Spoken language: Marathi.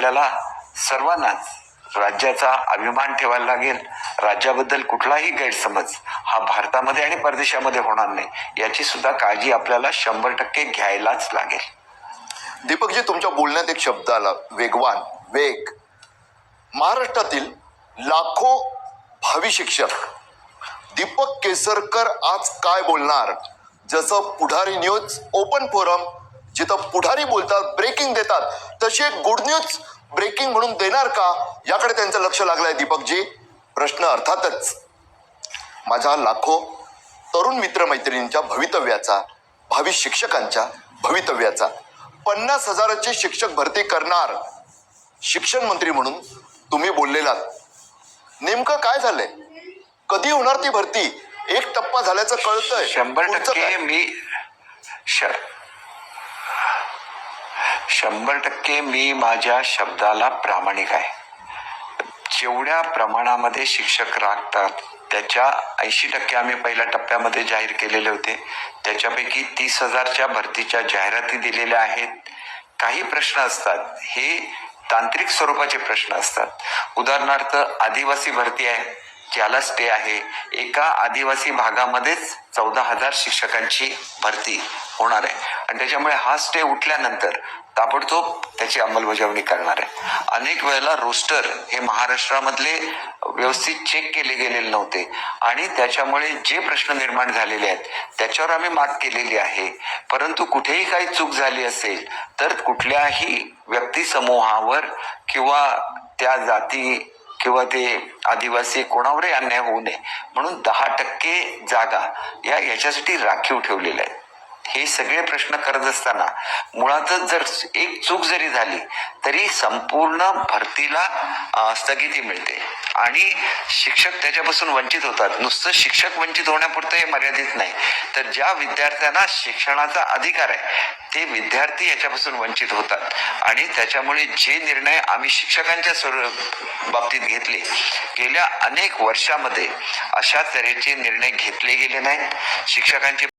आपल्याला सर्वांनाच राज्याचा अभिमान ठेवायला लागेल. राज्याबद्दल कुठलाही गैरसमज हा भारतामध्ये आणि परदेशामध्ये होणार नाही याची सुद्धा काळजी आपल्याला 100% घ्यायलाच लागेल. दीपकजी, तुमच्या बोलण्यात एक शब्द आला, वेगवान, वेग. महाराष्ट्रातील लाखो भावी शिक्षक दीपक केसरकर आज काय बोलणार? जसं पुढारी न्यूज ओपन फोरम जिथं पुढारी बोलतात, ब्रेकिंग देतात, तशी एक गुड न्यूज ब्रेकिंग म्हणून देणार का, याकडे त्यांचं लक्ष लागलंय. दीपकजी, प्रश्न अर्थातच माझ्या लाखो तरुण मित्रमैत्रिणींच्या भवितव्याचा, भावी शिक्षकांच्या भवितव्याचा. 50,000ची शिक्षक भरती करणार शिक्षण मंत्री म्हणून तुम्ही बोललेलात. नेमकं काय झालंय? कधी होणार ती भरती? एक टप्पा झाल्याचं कळतंय. 100% मी माझ्या शब्दाला प्रामाणिक आहे. जेवढ्या प्रमाणामध्ये शिक्षक राखतात त्याच्या 80% आम्ही पहिल्या टप्प्यामध्ये जाहीर केलेले होते. त्याच्यापैकी 30,000च्या भरतीच्या जाहिराती दिलेल्या आहेत. काही प्रश्न असतात, हे तांत्रिक स्वरूपाचे प्रश्न असतात. उदाहरणार्थ आदिवासी भरती आहे, ज्याला स्टे आहे. एका आदिवासी भागामध्येच 14,000 शिक्षकांची भरती होणार आहे आणि त्याच्यामुळे हा स्टे उठल्यानंतर ताबडतोब त्याची अंमलबजावणी करणार आहे. अनेक वेळेला रोस्टर हे महाराष्ट्रामधले व्यवस्थित चेक केले गेलेले नव्हते आणि त्याच्यामुळे जे प्रश्न निर्माण झालेले आहेत त्याच्यावर आम्ही मात केलेली आहे. परंतु कुठेही काही चूक झाली असेल तर कुठल्याही व्यक्ती समूहावर किंवा त्या जाती किंवा ते आदिवासी कोणावरही अन्याय होऊ नये म्हणून 10% जागा याच्यासाठी राखीव ठेवलेल्या आहेत. हे सगळे प्रश्न करत असताना मुळातच जर एक चूक जरी झाली तरी संपूर्ण भरतीला स्थगिती मिळते आणि शिक्षक त्याच्यापासून वंचित होतात. नुसतं शिक्षक वंचित होण्यापुरतं हे मर्यादित नाही, तर ज्या विद्यार्थ्यांना शिक्षणाचा अधिकार आहे ते विद्यार्थी याच्यापासून वंचित होतात आणि त्याच्यामुळे जे निर्णय आम्ही शिक्षकांच्या बाबतीत घेतले गेल्या अनेक वर्षामध्ये अशा तऱ्हेचे निर्णय घेतले गेले नाहीत. शिक्षकांचे